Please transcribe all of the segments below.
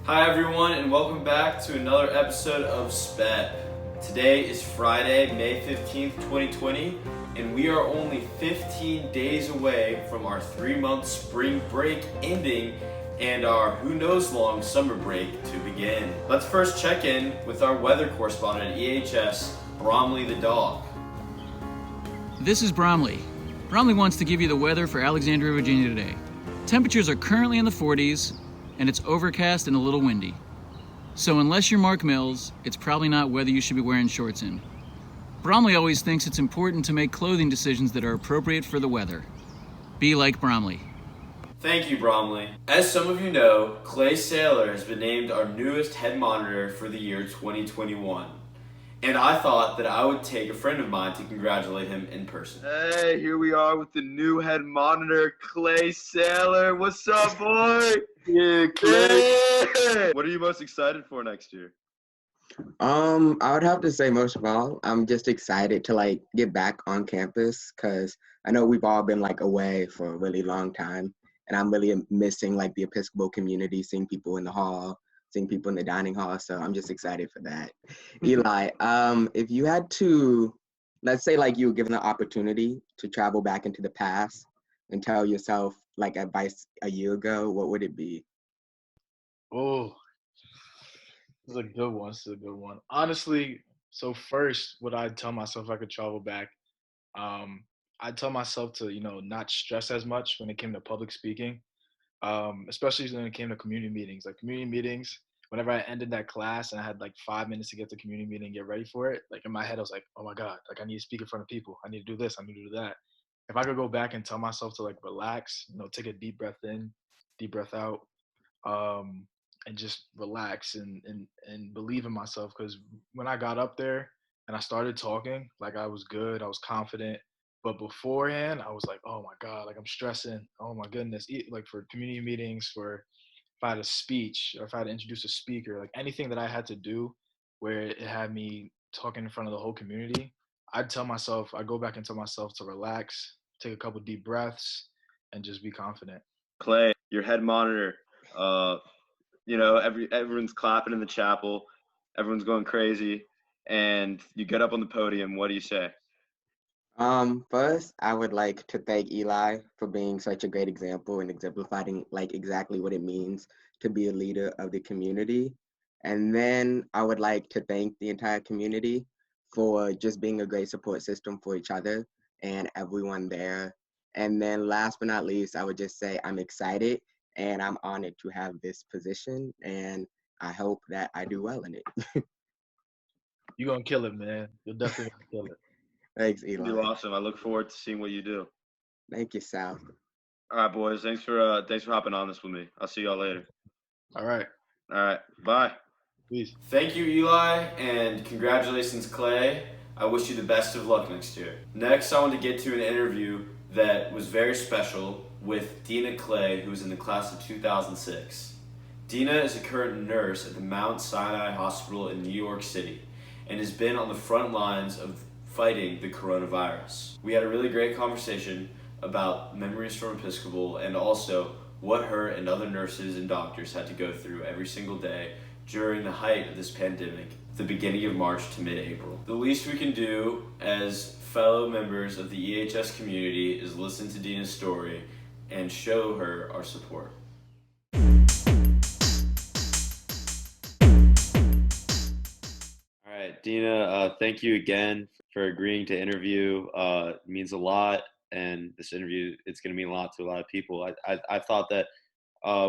Hi everyone, and welcome back to another episode of SPEP. Today is Friday, May 15th, 2020, and we are only 15 days away from our 3-month spring break ending and our who knows long summer break to begin. Let's first check in with our weather correspondent at EHS, Bromley the dog. This is Bromley. Bromley wants to give you the weather for Alexandria, Virginia today. Temperatures are currently in the 40s, and it's overcast and a little windy. So unless you're Mark Mills, it's probably not weather you should be wearing shorts in. Bromley always thinks it's important to make clothing decisions that are appropriate for the weather. Be like Bromley. Thank you, Bromley. As some of you know, Clay Saylor has been named our newest head monitor for the year 2021. And I thought that I would take a friend of mine to congratulate him in person. Hey, here we are with the new head monitor, Clay Saylor. What's up, boy? Yeah, Clay. Yeah. What are you most excited for next year? I would have to say most of all, I'm just excited to get back on campus because I know we've all been away for a really long time, and I'm really missing the Episcopal community, seeing people in the hall, seeing people in the dining hall. So I'm just excited for that. Eli, if you had to, let's say you were given the opportunity to travel back into the past and tell yourself advice a year ago, what would it be? Oh, this is a good one. This is a good one. Honestly, so first, what I'd tell myself if I could travel back, I'd tell myself to, not stress as much when it came to public speaking, especially when it came to community meetings. Like community meetings, whenever I ended that class and I had 5 minutes to get to community meeting and get ready for it, in my head I was like, oh my God, I need to speak in front of people. I need to do this. I need to do that. If I could go back and tell myself to relax, take a deep breath in, deep breath out, um, and just relax and believe in myself. Because when I got up there and I started talking, I was good, I was confident. But beforehand, I was like, oh my God, I'm stressing. Oh my goodness. For community meetings, for if I had a speech or if I had to introduce a speaker, anything that I had to do where it had me talking in front of the whole community, I'd go back and tell myself to relax, take a couple deep breaths, and just be confident. Clay, your head monitor. Everyone's clapping in the chapel, everyone's going crazy, and you get up on the podium. What do you say? First, I would like to thank Eli for being such a great example and exemplifying exactly what it means to be a leader of the community. And then I would like to thank the entire community for just being a great support system for each other and everyone there. And then last but not least, I would just say I'm excited and I'm honored to have this position, and I hope that I do well in it. You're gonna kill it, man. You're definitely gonna kill it. Thanks, You Eli. do awesome. I look forward to seeing what you do. Thank you, Sal. All right, boys. Thanks for hopping on this with me. I'll see y'all later. All right. All right. Bye. Peace. Thank you, Eli, and congratulations, Clay. I wish you the best of luck next year. Next, I want to get to an interview that was very special with Dina Clay, who was in the class of 2006. Dina is a current nurse at the Mount Sinai Hospital in New York City and has been on the front lines of fighting the coronavirus. We had a really great conversation about memories from Episcopal and also what her and other nurses and doctors had to go through every single day during the height of this pandemic, the beginning of March to mid-April. The least we can do as fellow members of the EHS community is listen to Dina's story and show her our support. All right, Dina, thank you again for agreeing to interview. It means a lot, and this interview, it's going to mean a lot to a lot of people. I thought that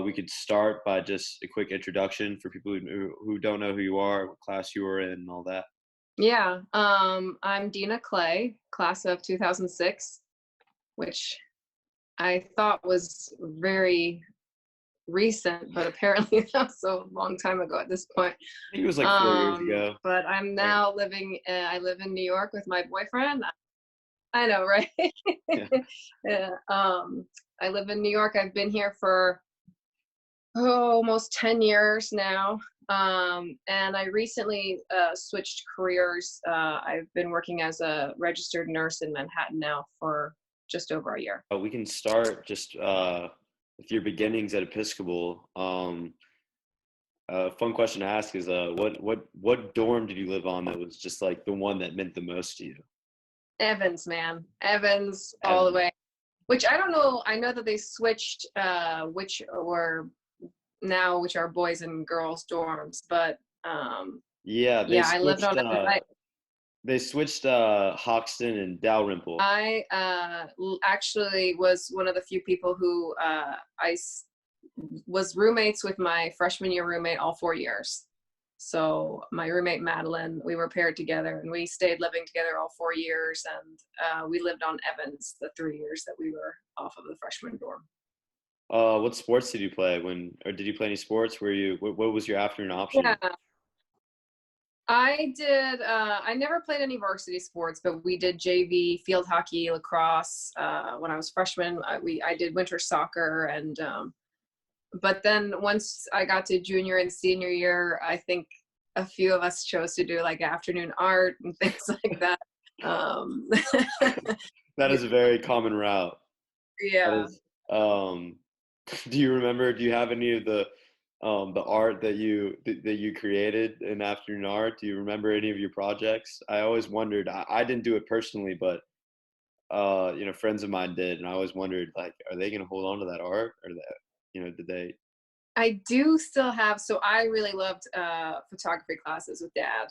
we could start by just a quick introduction for people who don't know who you are, what class you were in, and all that. Yeah, I'm Dina Clay, class of 2006, which I thought was very recent, but apparently that's a long time ago at this point. I think it was 4 years ago. But I'm now I live in New York with my boyfriend. I know, right? Yeah. Yeah, I live in New York. I've been here for almost 10 years now. And I recently switched careers. I've been working as a registered nurse in Manhattan now for just over a year. We can start just with your beginnings at Episcopal. fun question to ask is what dorm did you live on that was just like the one that meant the most to you? Evans, man. Evans all the Evan. way. Which I don't know. I know that they switched which are boys and girls dorms, but Yeah, yeah, I lived on Evans. they switched Hoxton and Dalrymple. I actually was one of the few people who was roommates with my freshman year roommate all 4 years. So my roommate Madeline, we were paired together, and we stayed living together all 4 years, and we lived on Evans the 3 years that we were off of the freshman dorm. What sports did you play or did you play any sports? What was your afternoon option? Yeah, I did. I never played any varsity sports, but we did JV, field hockey, lacrosse. When I was freshman, I did winter soccer, and but then once I got to junior and senior year, I think a few of us chose to do like afternoon art and things like that. That is a very common route. Yeah. Do you have any of the art that you created in afternoon art? Do you remember any of your projects? I always wondered. I didn't do it personally, but friends of mine did, and I always wondered, like, are they gonna hold on to that art, or that, did they? I do still have. So I really loved photography classes with Dad.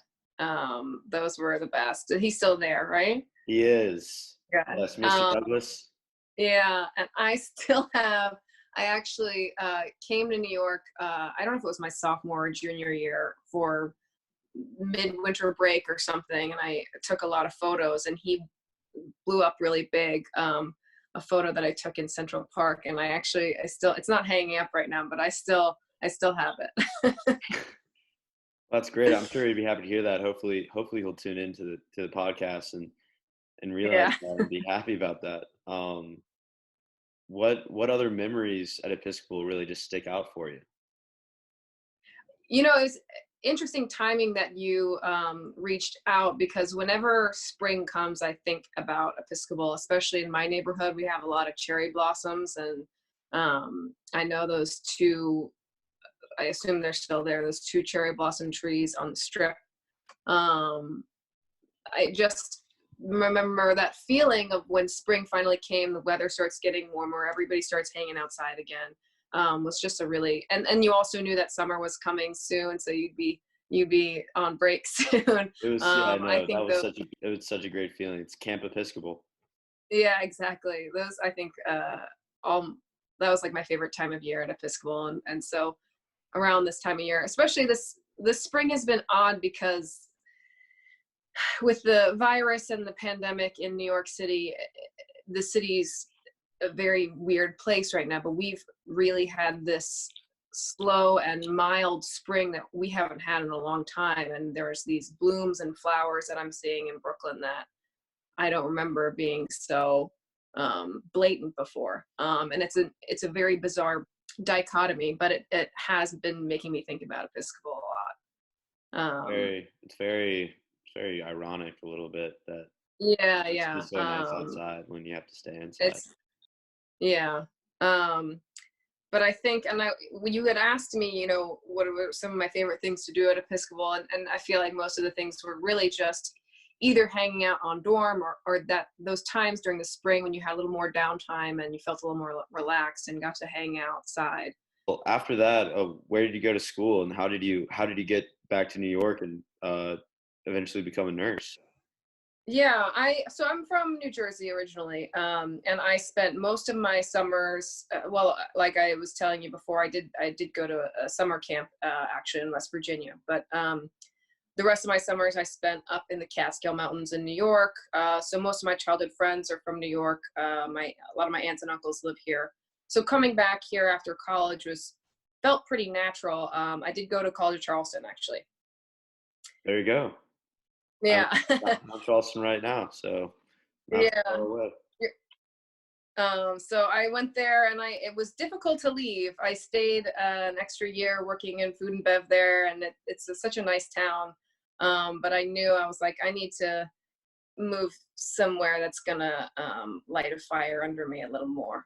Those were the best. He's still there, right? He is. Yeah. Yes, Mr. Douglas. Yeah, and I still have. I actually came to New York. I don't know if it was my sophomore or junior year for midwinter break or something, and I took a lot of photos. And he blew up really big. A photo that I took in Central Park, and I still, it's not hanging up right now, but I still have it. That's great. I'm sure he'd be happy to hear that. Hopefully he'll tune into the podcast and realize that and be happy about that. What other memories at Episcopal really just stick out for you? It's interesting timing that you reached out, because whenever spring comes, I think about Episcopal. Especially in my neighborhood, we have a lot of cherry blossoms, and I know those two, I assume they're still there, those two cherry blossom trees on the strip. I just remember that feeling of when spring finally came, the weather starts getting warmer, everybody starts hanging outside again. Was just a really, and you also knew that summer was coming soon, so you'd be on break soon. It was, yeah, I know, it was such a great feeling. It's Camp Episcopal. Yeah, exactly. Those, I think, that was like my favorite time of year at Episcopal, and so around this time of year, especially this spring has been odd, because with the virus and the pandemic in New York City, the city's a very weird place right now, but we've really had this slow and mild spring that we haven't had in a long time. And there's these blooms and flowers that I'm seeing in Brooklyn that I don't remember being so blatant before. And it's a very bizarre dichotomy, but it has been making me think about Episcopal a lot. It's very ironic a little bit that it's so nice outside when you have to stay inside. But I think, when you had asked me, what were some of my favorite things to do at Episcopal, and I feel like most of the things were really just either hanging out on dorm or that those times during the spring when you had a little more downtime and you felt a little more relaxed and got to hang outside. Well, after that, where did you go to school, and how did you get back to New York and eventually become a nurse? Yeah, so I'm from New Jersey originally, and I spent most of my summers. Like I was telling you before, I did go to a summer camp actually in West Virginia, but the rest of my summers I spent up in the Catskill Mountains in New York. So most of my childhood friends are from New York. A lot of my aunts and uncles live here. So coming back here after college felt pretty natural. I did go to College of Charleston, actually. There you go. Yeah. I'm in Charleston right now, so not far away. So I went there, and it was difficult to leave. I stayed an extra year working in food and bev there, and it's such a nice town. But I knew, I was like, I need to move somewhere that's gonna light a fire under me a little more.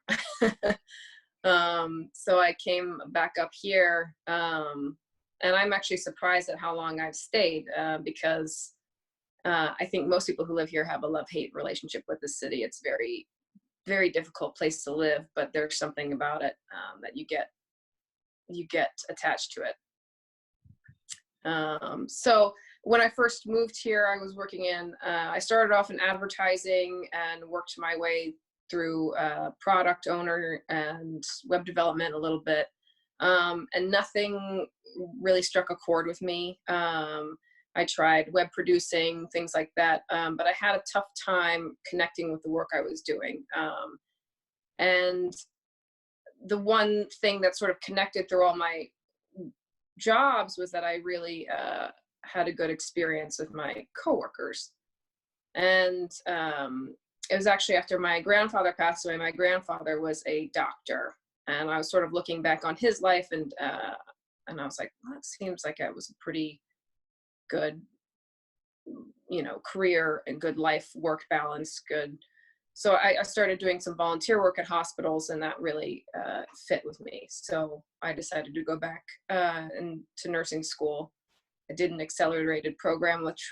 So I came back up here, And I'm actually surprised at how long I've stayed, because I think most people who live here have a love-hate relationship with the city. It's very, very difficult place to live, but there's something about it that you get attached to it. So when I first moved here, I was working I started off in advertising and worked my way through product owner and web development a little bit. And nothing really struck a chord with me. I tried web producing, things like that, but I had a tough time connecting with the work I was doing. And the one thing that sort of connected through all my jobs was that I really had a good experience with my coworkers. And it was actually after my grandfather passed away. My grandfather was a doctor, and I was sort of looking back on his life, and I was like, well, that seems like it was a pretty good, career and good life work balance, good. So I started doing some volunteer work at hospitals, and that really fit with me. So I decided to go back to nursing school. I did an accelerated program, which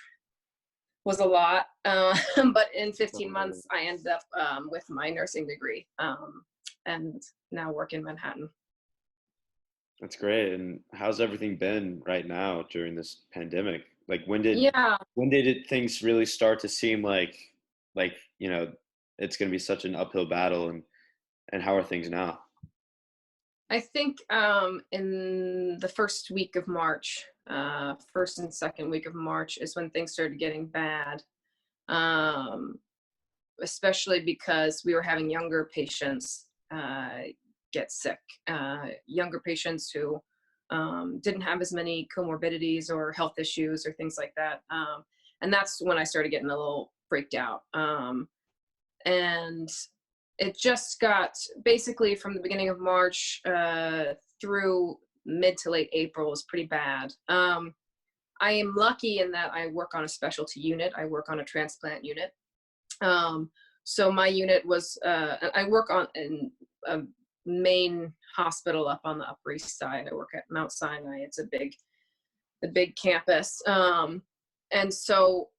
was a lot, but in 15 months, I ended up with my nursing degree, and now work in Manhattan. That's great. And how's everything been right now during this pandemic? Like when did things really start to seem like it's going to be such an uphill battle, and how are things now? I think in the first week of March, first and second week of March is when things started getting bad, especially because we were having younger patients get sick, younger patients who didn't have as many comorbidities or health issues or things like that. And that's when I started getting a little freaked out. And it just got, basically from the beginning of March through mid to late April was pretty bad. I am lucky in that I work on a specialty unit. I work on a transplant unit. So my unit was, I work in a main hospital up on the Upper East Side. I work at Mount Sinai. It's a big campus. And so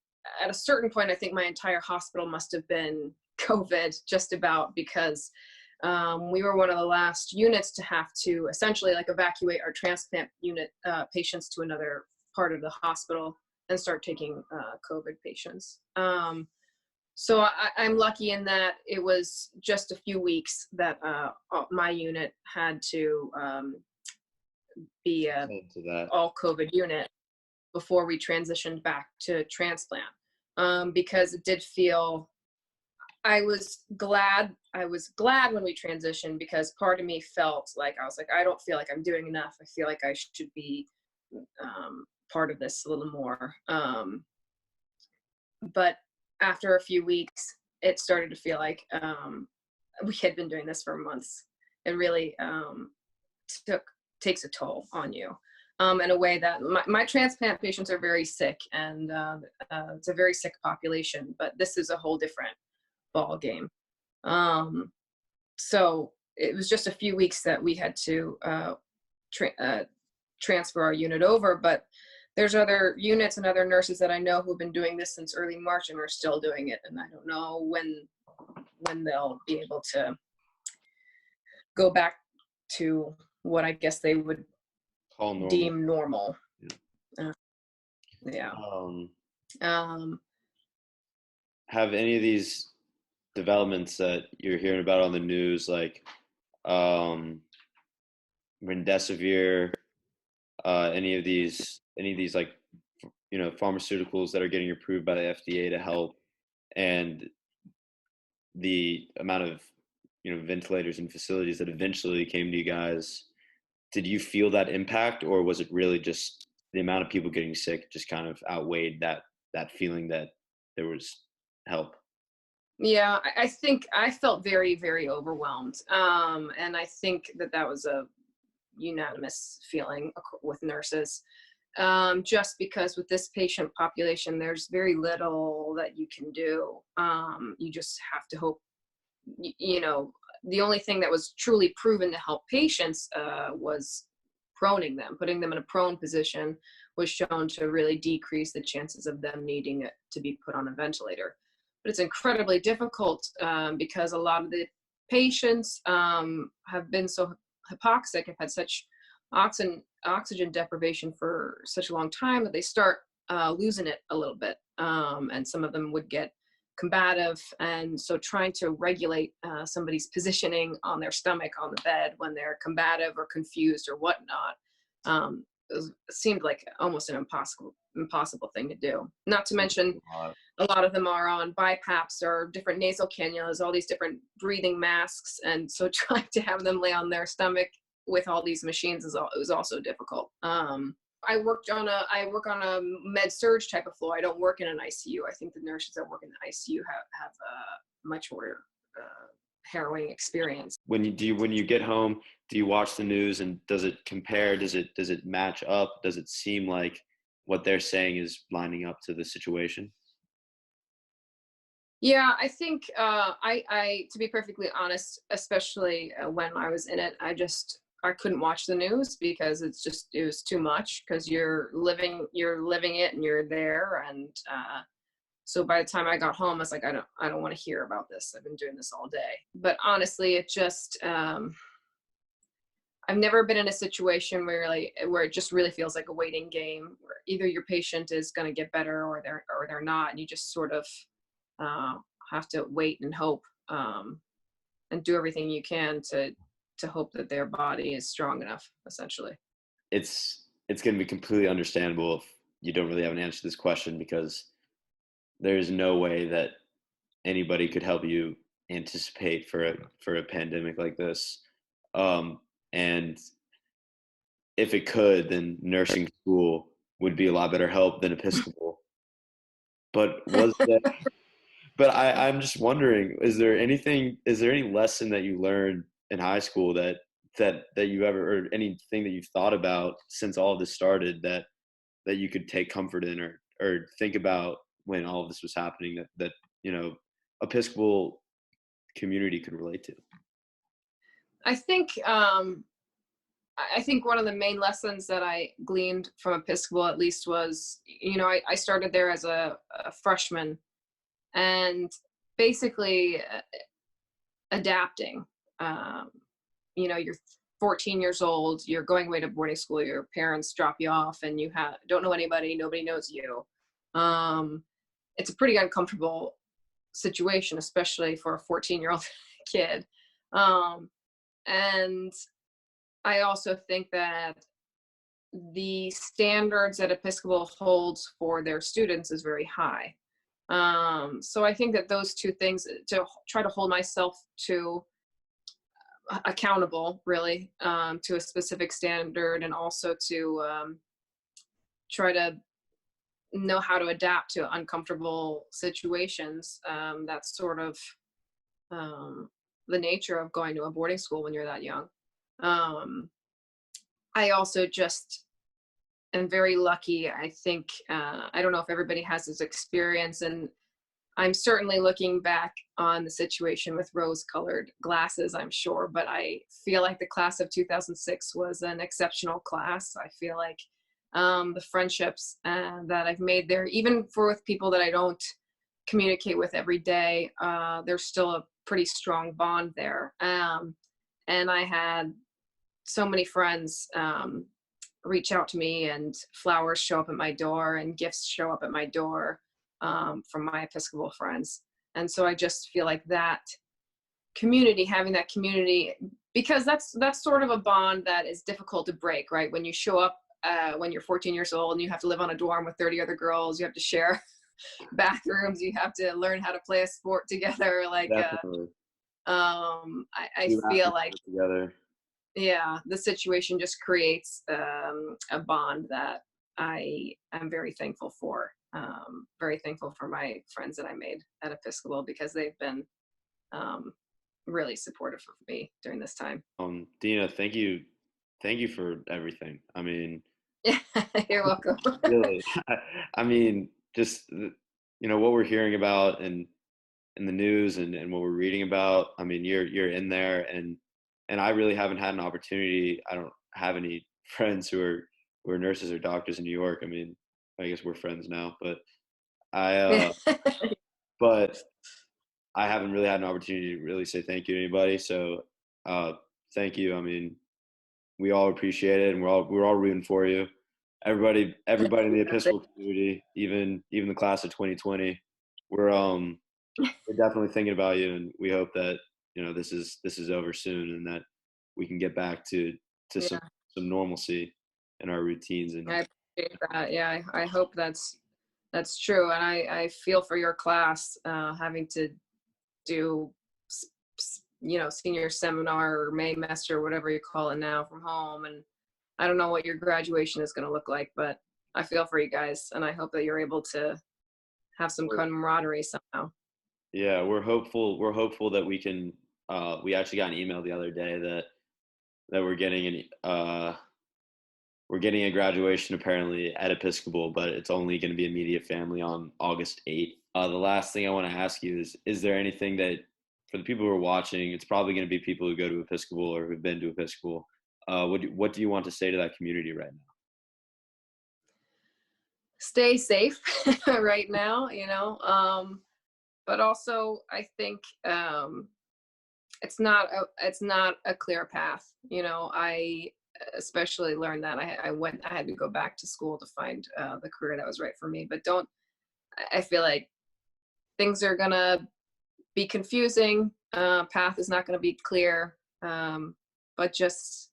at a certain point, I think my entire hospital must have been COVID, just about, because we were one of the last units to have to essentially evacuate our transplant unit patients to another part of the hospital and start taking COVID patients. So I'm lucky in that it was just a few weeks that my unit had to be all COVID unit before we transitioned back to transplant, because it did feel, I was glad when we transitioned, because part of me felt like, I don't feel like I'm doing enough. I feel like I should be part of this a little more. But after a few weeks, it started to feel like we had been doing this for months. It really takes a toll on you in a way that my transplant patients are very sick, and it's a very sick population, but this is a whole different ball game. So it was just a few weeks that we had to transfer our unit over, but there's other units and other nurses that I know who've been doing this since early March and are still doing it. And I don't know when they'll be able to go back to what I guess they would deem normal. Yeah. Have any of these developments that you're hearing about on the news, like remdesivir, any of these pharmaceuticals that are getting approved by the FDA to help, and the amount of ventilators and facilities that eventually came to you guys, did you feel that impact, or was it really just the amount of people getting sick just kind of outweighed that feeling that there was help? Yeah, I think I felt very, very overwhelmed. And I think that was a unanimous feeling with nurses, just because with this patient population, there's very little that you can do. You just have to hope, the only thing that was truly proven to help patients was proning them, putting them in a prone position was shown to really decrease the chances of them needing it to be put on a ventilator. But it's incredibly difficult because a lot of the patients have been so hypoxic, have had such oxygen deprivation for such a long time that they start losing it a little bit. And some of them would get combative. And so trying to regulate somebody's positioning on their stomach on the bed when they're combative or confused or whatnot seemed like almost an impossible thing to do. Not to mention, a lot of them are on BiPAPs or different nasal cannulas, all these different breathing masks. And so trying to have them lay on their stomach with all these machines was also difficult. I work on a med surge type of floor. I don't work in an ICU. I think the nurses that work in the ICU have a much more harrowing experience. When you get home, do you watch the news and does it compare? Does it match up? Does it seem like what they're saying is lining up to the situation? Yeah, I think I to be perfectly honest, especially when I was in it, I couldn't watch the news because it was too much, because you're living it and you're there. And so by the time I got home, I was like, I don't want to hear about this. I've been doing this all day. But honestly, it just I've never been in a situation where it just really feels like a waiting game, where either your patient is going to get better or they're not, and you just sort of have to wait and hope and do everything you can to hope that their body is strong enough, essentially. It's going to be completely understandable if you don't really have an answer to this question, because there's no way that anybody could help you anticipate for a pandemic like this. And if it could, then nursing school would be a lot better help than Episcopal. But I'm just wondering, is there any lesson that you learned in high school that you ever, or anything that you've thought about since all of this started that you could take comfort in or think about when all of this was happening that Episcopal community could relate to? I think one of the main lessons that I gleaned from Episcopal, at least, was, I started there as a freshman, and basically adapting. You're 14 years old, you're going away to boarding school, your parents drop you off, and you don't know anybody, nobody knows you. It's a pretty uncomfortable situation, especially for a 14-year-old kid. And I also think that the standards that Episcopal holds for their students is very high. So I think that those two things, to try to hold myself to accountable, really, to a specific standard, and also to try to know how to adapt to uncomfortable situations. That's sort of the nature of going to a boarding school when you're that young. I also just am very lucky. I think, I don't know if everybody has this experience, and I'm certainly looking back on the situation with rose-colored glasses, I'm sure, but I feel like the class of 2006 was an exceptional class. I feel like the friendships that I've made there, even with people that I don't communicate with every day, there's still a pretty strong bond there. And I had so many friends reach out to me, and flowers show up at my door, and gifts show up at my door from my Episcopal friends. And so I just feel like that community, having that community, because that's sort of a bond that is difficult to break, right? When you show up when you're 14 years old and you have to live on a dorm with 30 other girls, you have to share bathrooms, you have to learn how to play a sport together. Like, I feel like together. Yeah, the situation just creates a bond that I am very thankful for. Very thankful for my friends that I made at Episcopal, because they've been really supportive of me during this time. Dina, thank you for everything. I mean, you're welcome. Really, I mean, just what we're hearing about in the news and what we're reading about. I mean, you're in there, and I really haven't had an opportunity. I don't have any friends who are nurses or doctors in New York. I mean, I guess we're friends now, but I but I haven't really had an opportunity to really say thank you to anybody. So thank you. I mean, we all appreciate it, and we're all rooting for you. Everybody in the Episcopal community, even the class of 2020, we're definitely thinking about you, and we hope that this is over soon, and that we can get back to Yeah, some normalcy in our routines. And I appreciate that. Yeah, I hope that's true, and I feel for your class having to do senior seminar or Maymester, whatever you call it now, from home. And I don't know what your graduation is going to look like, but I feel for you guys, and I hope that you're able to have some camaraderie somehow. yeah, we're hopeful. We're hopeful that we can. We actually got an email the other day that we're getting a graduation apparently at Episcopal, but it's only going to be immediate family on August 8th. The last thing I want to ask you is there anything that, for the people who are watching, it's probably going to be people who go to Episcopal or who've been to Episcopal. What do you want to say to that community right now? Stay safe right now, but also I think it's not a clear path. I especially learned that I had to go back to school to find the career that was right for me. But I feel like things are gonna be confusing. Path is not gonna be clear. But just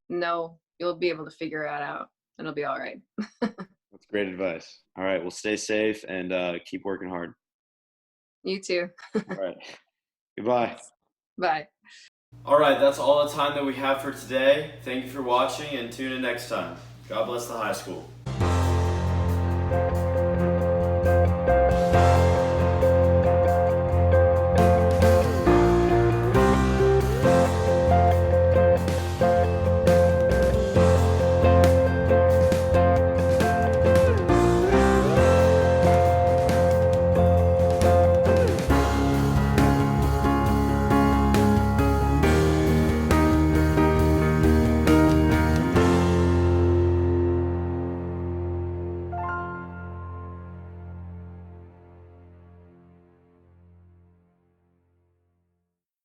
know you'll be able to figure it out, and it'll be all right. That's great advice. All right, well, stay safe and keep working hard. You too. All right. Goodbye. Bye. All right, that's all the time that we have for today. Thank you for watching, and tune in next time. God bless the high school.